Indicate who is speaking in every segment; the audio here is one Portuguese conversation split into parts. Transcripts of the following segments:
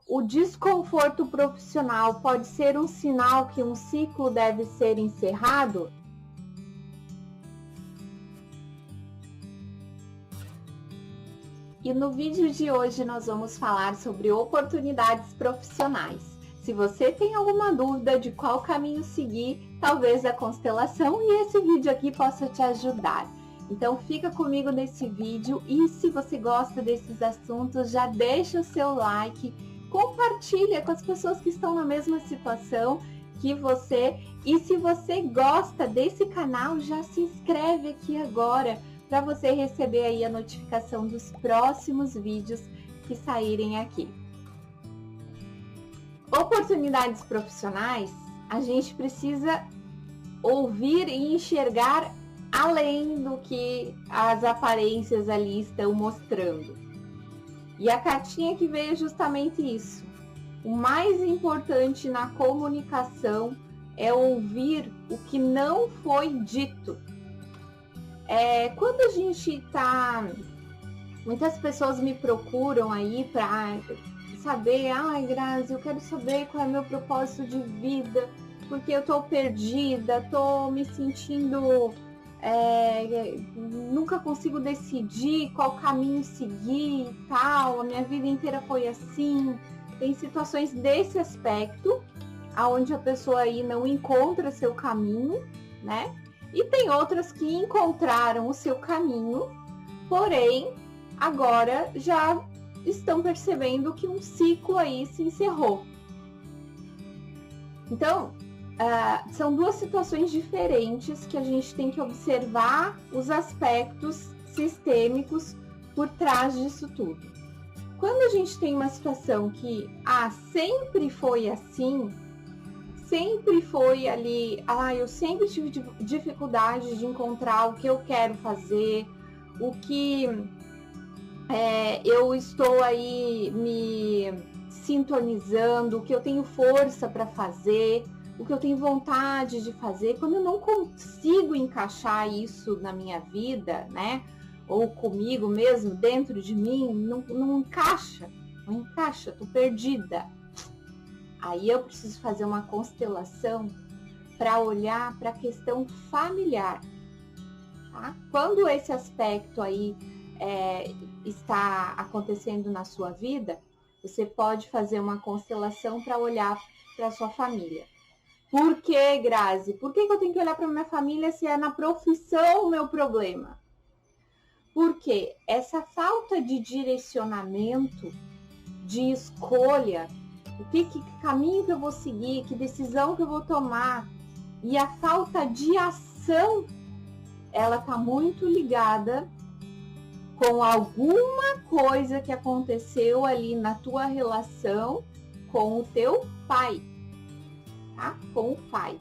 Speaker 1: o desconforto profissional pode ser um sinal que um ciclo deve ser encerrado? E no vídeo de hoje nós vamos falar sobre oportunidades profissionais. Se você tem alguma dúvida de qual caminho seguir, talvez a constelação e esse vídeo aqui possa te ajudar. Então fica comigo nesse vídeo e se você gosta desses assuntos, já deixa o seu like, compartilha com as pessoas que estão na mesma situação que você. E se você gosta desse canal, já se inscreve aqui agora para você receber aí a notificação dos próximos vídeos que saírem aqui. Oportunidades profissionais, a gente precisa ouvir e enxergar além do que as aparências ali estão mostrando. E a cartinha que veio é justamente isso. O mais importante na comunicação é ouvir o que não foi dito. Quando a gente tá... Muitas pessoas me procuram aí para saber, Grazi, eu quero saber qual é o meu propósito de vida, porque eu tô perdida, tô me sentindo... nunca consigo decidir qual caminho seguir e tal, a minha vida inteira foi assim. Tem situações desse aspecto, onde a pessoa aí não encontra seu caminho, né? E tem outras que encontraram o seu caminho, porém, agora já estão percebendo que um ciclo aí se encerrou. Então, são duas situações diferentes que a gente tem que observar os aspectos sistêmicos por trás disso tudo. Quando a gente tem uma situação que sempre foi assim, sempre foi ali, eu sempre tive dificuldade de encontrar o que eu quero fazer, o que eu estou aí me sintonizando, o que eu tenho força para fazer, o que eu tenho vontade de fazer. Quando eu não consigo encaixar isso na minha vida, né, ou comigo mesmo, dentro de mim, não encaixa, tô perdida. Aí eu preciso fazer uma constelação para olhar para a questão familiar, tá? Quando esse aspecto aí está acontecendo na sua vida, você pode fazer uma constelação para olhar para a sua família. Por que, Grazi? Por que eu tenho que olhar para minha família se é na profissão o meu problema? Porque essa falta de direcionamento, de escolha, que caminho que eu vou seguir, que decisão que eu vou tomar, e a falta de ação, ela está muito ligada com alguma coisa que aconteceu ali na tua relação com o teu pai, tá? Com o pai.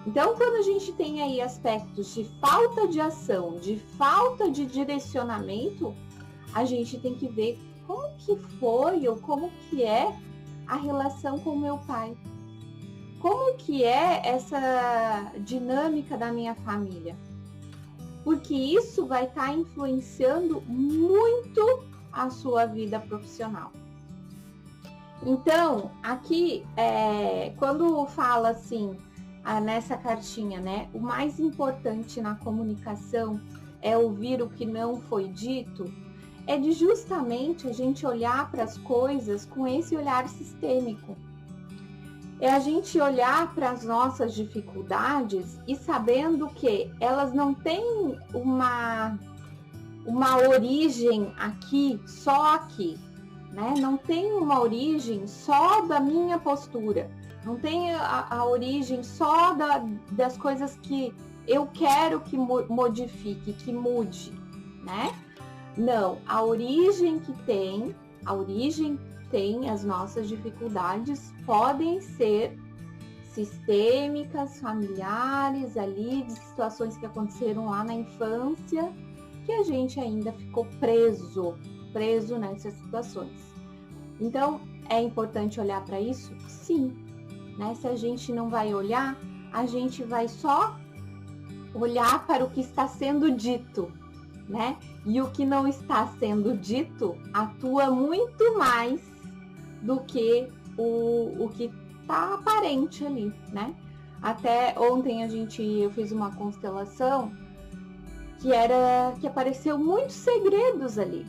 Speaker 1: Então, quando a gente tem aí aspectos de falta de ação, de falta de direcionamento, a gente tem que ver como que foi ou como que é a relação com o meu pai. Como que é essa dinâmica da minha família? Porque isso vai estar influenciando muito a sua vida profissional. Então, aqui, quando fala assim, nessa cartinha, né? O mais importante na comunicação é ouvir o que não foi dito, é de justamente a gente olhar para as coisas com esse olhar sistêmico. É a gente olhar para as nossas dificuldades e sabendo que elas não têm uma origem aqui, só aqui, né? Não tem uma origem só da minha postura, não tem a origem só das coisas que eu quero que modifique, que mude, né? Não, a origem tem as nossas dificuldades, podem ser sistêmicas, familiares, ali, de situações que aconteceram lá na infância, que a gente ainda ficou preso nessas situações. Então, é importante olhar para isso? Sim, né? Se a gente não vai olhar, a gente vai só olhar para o que está sendo dito, né? E o que não está sendo dito atua muito mais do que o que tá aparente ali, né? Até ontem eu fiz uma constelação que apareceu muitos segredos ali,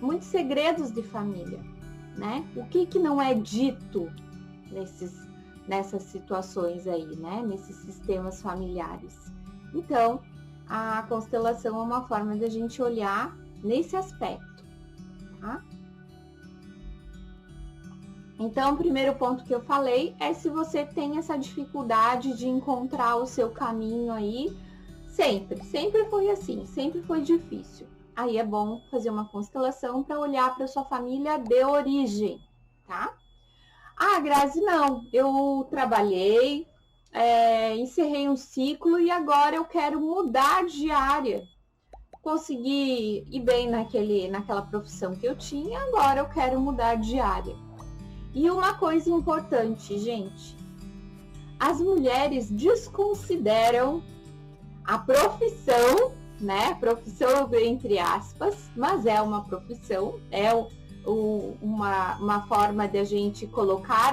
Speaker 1: muitos segredos de família, né? O que não é dito nessas situações aí, né? Nesses sistemas familiares. Então, a constelação é uma forma de a gente olhar nesse aspecto, tá? Então, o primeiro ponto que eu falei é se você tem essa dificuldade de encontrar o seu caminho aí, sempre foi assim, sempre foi difícil. Aí é bom fazer uma constelação para olhar para sua família de origem, tá? Ah, Grazi, não, eu trabalhei, encerrei um ciclo e agora eu quero mudar de área. Consegui ir bem naquela profissão que eu tinha, agora eu quero mudar de área. E uma coisa importante, gente, as mulheres desconsideram a profissão, né? Profissão entre aspas, mas é uma profissão, é uma forma de a gente colocar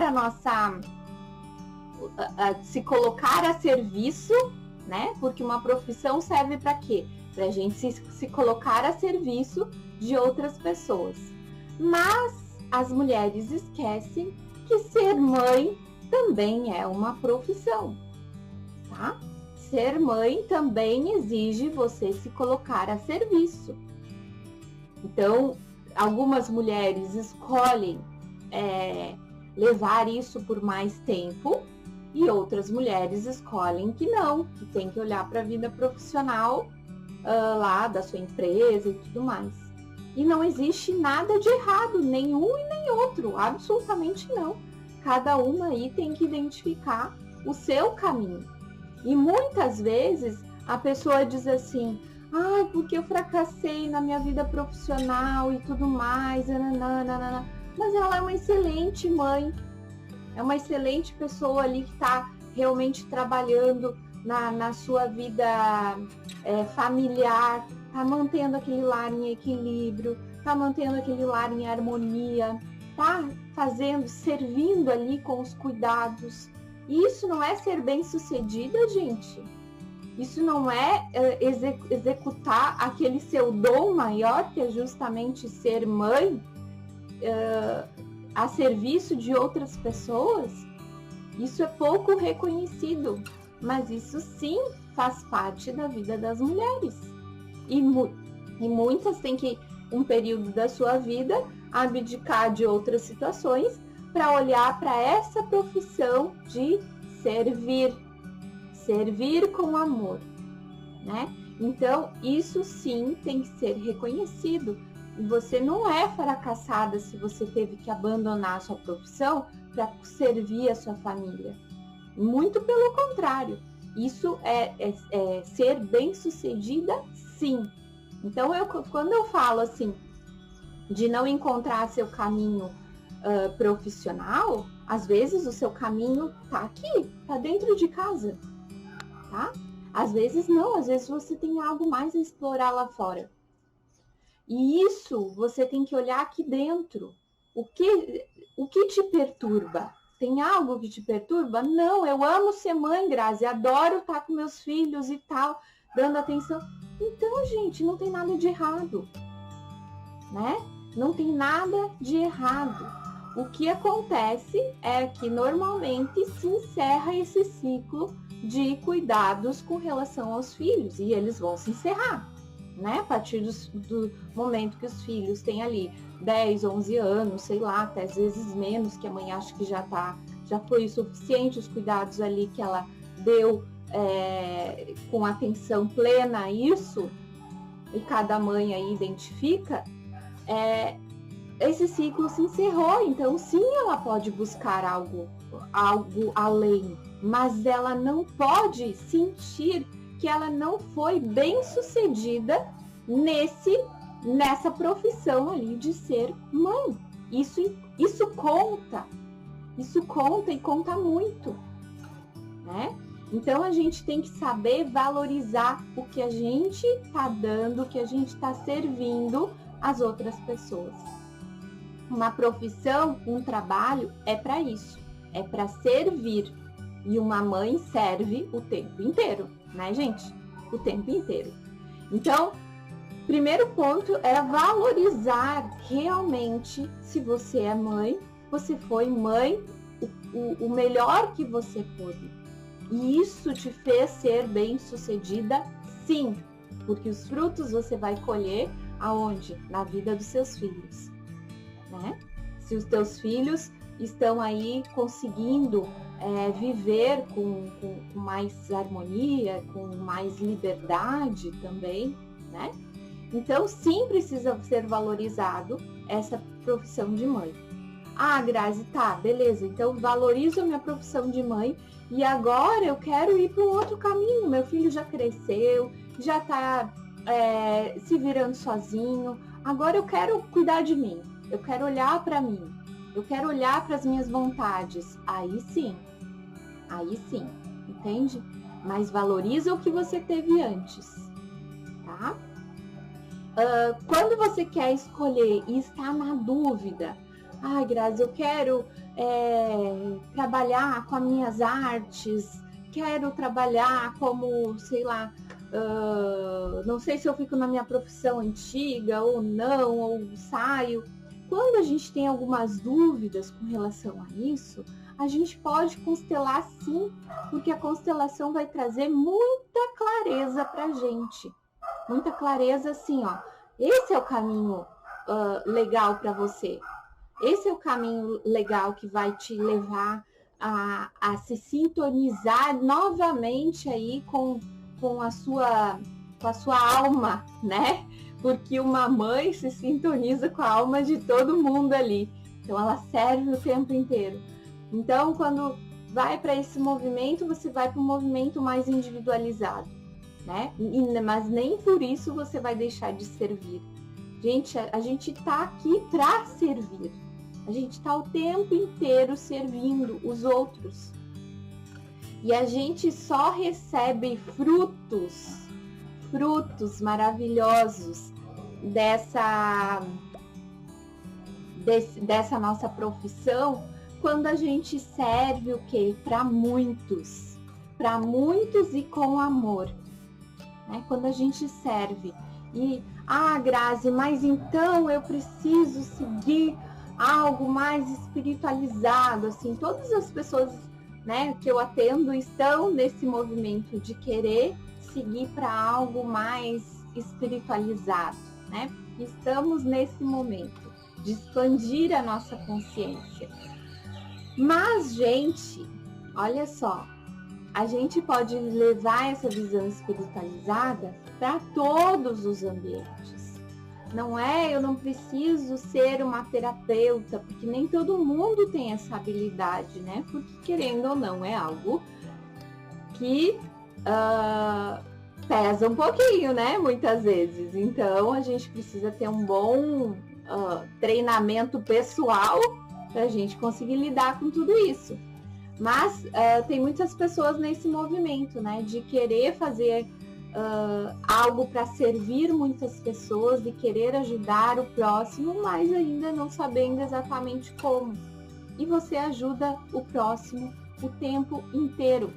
Speaker 1: se colocar a serviço, né? Porque uma profissão serve para quê? Para a gente se colocar a serviço de outras pessoas. Mas as mulheres esquecem que ser mãe também é uma profissão, tá? Ser mãe também exige você se colocar a serviço. Então, algumas mulheres escolhem levar isso por mais tempo e outras mulheres escolhem que não, que tem que olhar para a vida profissional lá da sua empresa e tudo mais. E não existe nada de errado, nenhum e nem outro, absolutamente não. Cada uma aí tem que identificar o seu caminho. E muitas vezes a pessoa diz assim, porque eu fracassei na minha vida profissional e tudo mais, nananana. Mas ela é uma excelente mãe, é uma excelente pessoa ali que está realmente trabalhando na sua vida familiar, tá mantendo aquele lar em equilíbrio, tá mantendo aquele lar em harmonia, tá servindo ali com os cuidados. E isso não é ser bem-sucedida, gente. Isso não é executar aquele seu dom maior, que é justamente ser mãe, a serviço de outras pessoas. Isso é pouco reconhecido, mas isso sim faz parte da vida das mulheres. E muitas têm que, um período da sua vida, abdicar de outras situações para olhar para essa profissão de servir com amor, né? Então, isso sim tem que ser reconhecido. Você não é fracassada se você teve que abandonar a sua profissão para servir a sua família. Muito pelo contrário. Isso é ser bem-sucedida, sim. Então, quando eu falo assim, de não encontrar seu caminho profissional, às vezes o seu caminho tá aqui, tá dentro de casa, tá? Às vezes não, às vezes você tem algo mais a explorar lá fora. E isso você tem que olhar aqui dentro. O que te perturba? Tem algo que te perturba? Não, eu amo ser mãe, Grazi, adoro estar com meus filhos e tal, dando atenção. Então, gente, não tem nada de errado, né? Não tem nada de errado. O que acontece é que normalmente se encerra esse ciclo de cuidados com relação aos filhos e eles vão se encerrar, né? A partir do momento que os filhos têm ali 10, 11 anos, sei lá, até às vezes menos, que a mãe acha que já foi o suficiente os cuidados ali que ela deu com atenção plena a isso, e cada mãe aí identifica, esse ciclo se encerrou, então sim, ela pode buscar algo além, mas ela não pode sentir que ela não foi bem sucedida nessa profissão ali de ser mãe. Isso conta e conta muito, né? Então a gente tem que saber valorizar o que a gente está dando, o que a gente está servindo às outras pessoas. Uma profissão, um trabalho é para isso, é para servir. E uma mãe serve o tempo inteiro, né, gente? O tempo inteiro. Então, primeiro ponto é valorizar realmente se você é mãe, você foi mãe, o melhor que você pôde. E isso te fez ser bem-sucedida, sim, porque os frutos você vai colher aonde? Na vida dos seus filhos, né? Se os teus filhos estão aí conseguindo viver com mais harmonia, com mais liberdade também, né? Então, sim, precisa ser valorizado essa profissão de mãe. Ah, Grazi, tá, beleza, então valorizo a minha profissão de mãe e agora eu quero ir para um outro caminho. Meu filho já cresceu, já tá se virando sozinho, agora eu quero cuidar de mim, eu quero olhar para mim, eu quero olhar para as minhas vontades. Aí sim, entende? Mas valoriza o que você teve antes, tá? Quando você quer escolher e está na dúvida, ai, Grazi, eu quero trabalhar com as minhas artes, quero trabalhar como, sei lá, não sei se eu fico na minha profissão antiga ou não, ou saio. Quando a gente tem algumas dúvidas com relação a isso, a gente pode constelar sim, porque a constelação vai trazer muita clareza pra gente. Muita clareza assim, ó. Esse é o caminho legal para você. Esse é o caminho legal que vai te levar a se sintonizar novamente aí com a sua alma, né? Porque uma mãe se sintoniza com a alma de todo mundo ali. Então ela serve o tempo inteiro. Então quando vai para esse movimento, você vai para um movimento mais individualizado, né? Mas nem por isso você vai deixar de servir. Gente, a gente tá aqui para servir. A gente tá o tempo inteiro servindo os outros. E a gente só recebe frutos maravilhosos dessa nossa profissão quando a gente serve o quê? Para muitos e com amor, né? Quando a gente serve e Grazi, mas então eu preciso seguir algo mais espiritualizado, assim, todas as pessoas, né, que eu atendo estão nesse movimento de querer seguir para algo mais espiritualizado, né? Estamos nesse momento de expandir a nossa consciência. Mas, gente, olha só, a gente pode levar essa visão espiritualizada para todos os ambientes. Não é, eu não preciso ser uma terapeuta, porque nem todo mundo tem essa habilidade, né? Porque, querendo ou não, é algo que pesa um pouquinho, né? Muitas vezes. Então, a gente precisa ter um bom treinamento pessoal para a gente conseguir lidar com tudo isso. Mas tem muitas pessoas nesse movimento, né? De querer fazer algo para servir muitas pessoas, de querer ajudar o próximo, mas ainda não sabendo exatamente como. E você ajuda o próximo o tempo inteiro,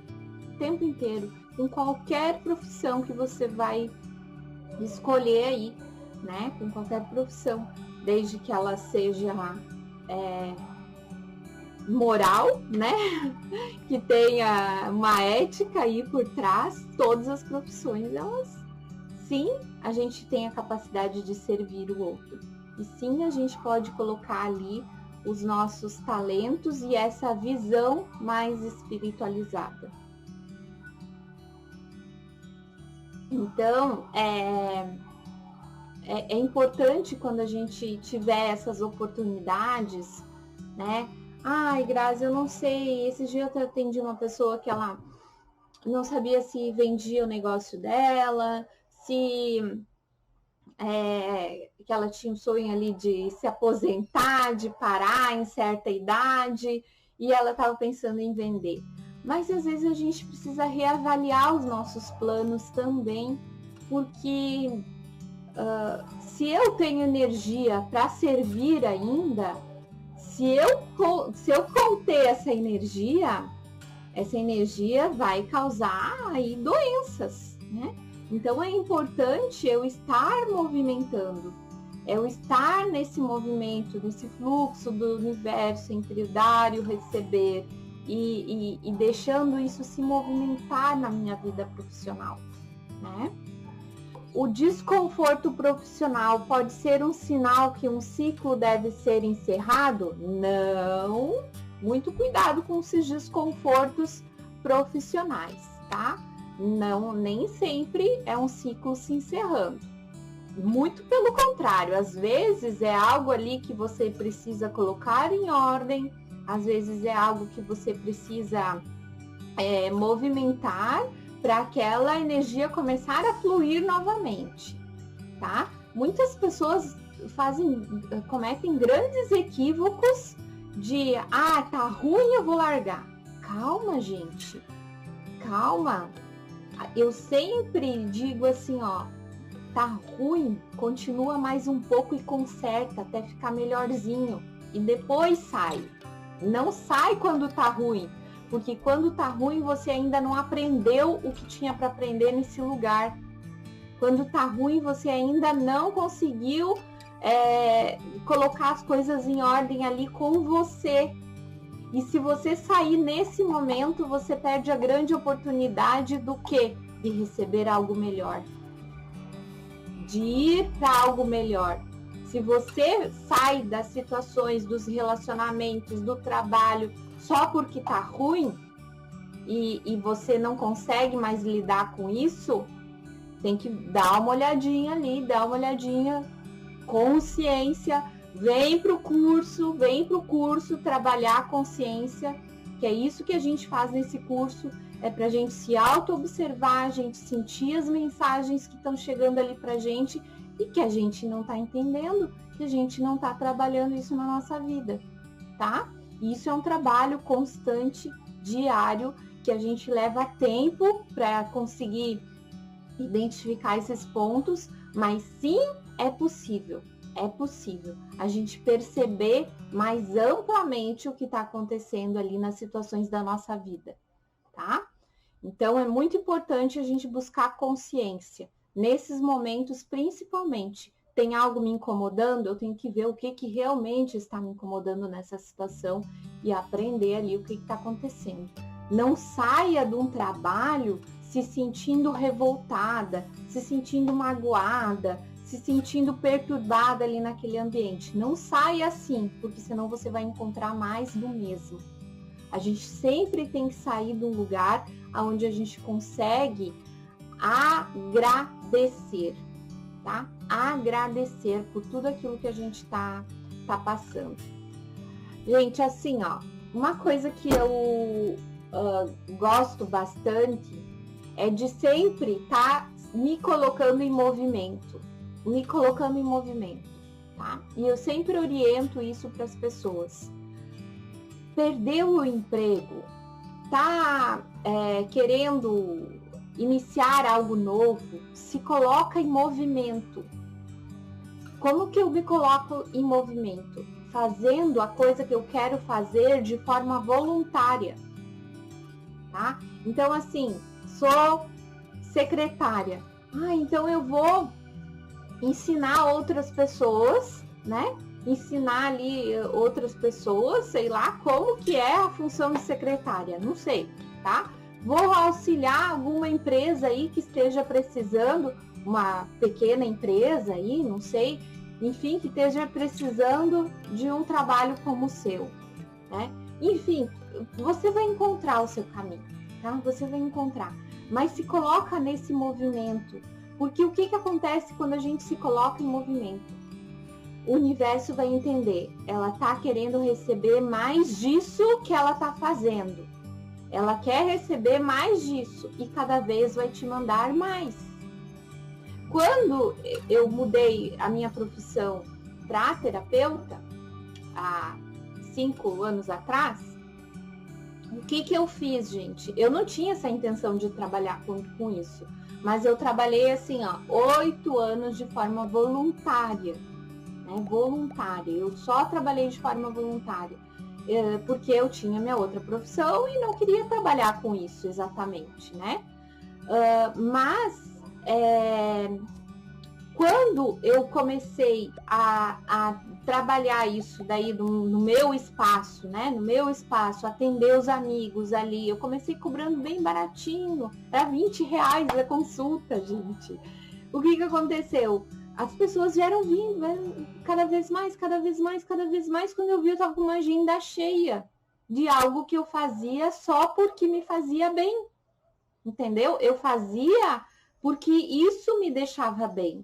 Speaker 1: com qualquer profissão que você vai escolher aí, né? Com qualquer profissão, desde que ela seja moral, né? Que tenha uma ética aí por trás. Todas as profissões, elas, sim, a gente tem a capacidade de servir o outro. E sim, a gente pode colocar ali os nossos talentos e essa visão mais espiritualizada. Então, é importante quando a gente tiver essas oportunidades, né? Ai, Grazi, eu não sei, esse dia eu atendi uma pessoa que ela não sabia se vendia o negócio dela, se que ela tinha um sonho ali de se aposentar, de parar em certa idade, e ela estava pensando em vender. Mas às vezes a gente precisa reavaliar os nossos planos também, porque se eu tenho energia para servir ainda, se eu conter essa energia vai causar aí doenças, né? Então é importante eu estar movimentando, eu estar nesse movimento, nesse fluxo do universo entre o dar e o receber e deixando isso se movimentar na minha vida profissional, né? O desconforto profissional pode ser um sinal que um ciclo deve ser encerrado? Não. Muito cuidado com esses desconfortos profissionais, tá? Não, nem sempre é um ciclo se encerrando. Muito pelo contrário, às vezes é algo ali que você precisa colocar em ordem, às vezes é algo que você precisa movimentar para aquela energia começar a fluir novamente, tá? Muitas pessoas cometem grandes equívocos de, tá ruim, eu vou largar. Calma, gente, calma. Eu sempre digo assim, tá ruim, continua mais um pouco e conserta até ficar melhorzinho e depois sai. Não sai quando tá ruim, porque quando tá ruim você ainda não aprendeu o que tinha para aprender nesse lugar. Quando tá ruim você ainda não conseguiu colocar as coisas em ordem ali com você. E se você sair nesse momento, você perde a grande oportunidade do quê? De receber algo melhor. De ir para algo melhor. Se você sai das situações, dos relacionamentos, do trabalho, só porque tá ruim e você não consegue mais lidar com isso, tem que dar uma olhadinha ali, consciência, vem pro curso trabalhar a consciência, que é isso que a gente faz nesse curso, é pra gente se auto-observar, a gente sentir as mensagens que estão chegando ali pra gente e que a gente não tá entendendo, que a gente não tá trabalhando isso na nossa vida, tá? Isso é um trabalho constante, diário, que a gente leva tempo para conseguir identificar esses pontos, mas sim, é possível a gente perceber mais amplamente o que está acontecendo ali nas situações da nossa vida, tá? Então, é muito importante a gente buscar consciência. Nesses momentos, principalmente, tem algo me incomodando, eu tenho que ver o que realmente está me incomodando nessa situação e aprender ali o que está acontecendo. Não saia de um trabalho se sentindo revoltada, se sentindo magoada, se sentindo perturbada ali naquele ambiente. Não saia assim, porque senão você vai encontrar mais do mesmo. A gente sempre tem que sair de um lugar onde a gente consegue agradecer, tá? Agradecer por tudo aquilo que a gente tá passando. Gente, assim, uma coisa que eu gosto bastante é de sempre estar me colocando em movimento, tá? E eu sempre oriento isso para as pessoas. Perdeu o emprego, tá querendo iniciar algo novo, se coloca em movimento. Como que eu me coloco em movimento? Fazendo a coisa que eu quero fazer de forma voluntária, tá? Então, assim, sou secretária. Então eu vou ensinar outras pessoas, né? Ensinar ali outras pessoas, sei lá, como que é a função de secretária, não sei, tá? Vou auxiliar alguma empresa aí que esteja precisando, uma pequena empresa aí, não sei, enfim, que esteja precisando de um trabalho como o seu, né? Enfim, você vai encontrar o seu caminho, tá? Você vai encontrar, mas se coloca nesse movimento, porque o que acontece quando a gente se coloca em movimento? O universo vai entender, ela tá querendo receber mais disso que ela tá fazendo. Ela quer receber mais disso e cada vez vai te mandar mais. Quando eu mudei a minha profissão para terapeuta, há 5 anos atrás, o que eu fiz, gente? Eu não tinha essa intenção de trabalhar com isso, Mas eu trabalhei assim, ó, 8 anos de forma voluntária, né? Voluntária. Eu só trabalhei de forma voluntária, porque eu tinha minha outra profissão e não queria trabalhar com isso exatamente, né? Mas quando eu comecei a trabalhar isso daí no meu espaço, né? No meu espaço, atender os amigos ali, eu comecei cobrando bem baratinho, era R$20 a consulta, gente. O que aconteceu? As pessoas vieram vindo cada vez mais, cada vez mais, cada vez mais. Quando eu vi, eu tava com uma agenda cheia de algo que eu fazia só porque me fazia bem, entendeu? Eu fazia porque isso me deixava bem.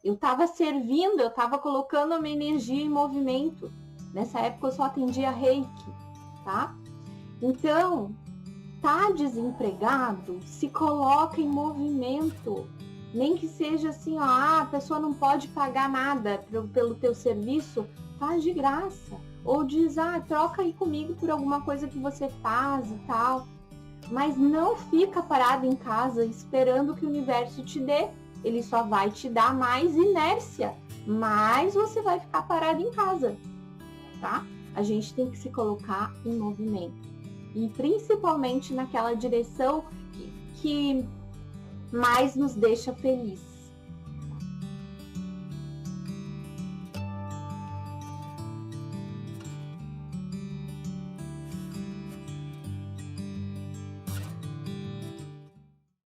Speaker 1: Eu estava servindo, eu estava colocando a minha energia em movimento. Nessa época eu só atendia Reiki, tá? Então, tá desempregado, se coloca em movimento. Nem que seja assim, ó, a pessoa não pode pagar nada pelo teu serviço, faz de graça. Ou diz, troca aí comigo por alguma coisa que você faz e tal. Mas não fica parado em casa esperando que o universo te dê. Ele só vai te dar mais inércia, mas você vai ficar parado em casa, tá? A gente tem que se colocar em movimento. E principalmente naquela direção que mais nos deixa feliz.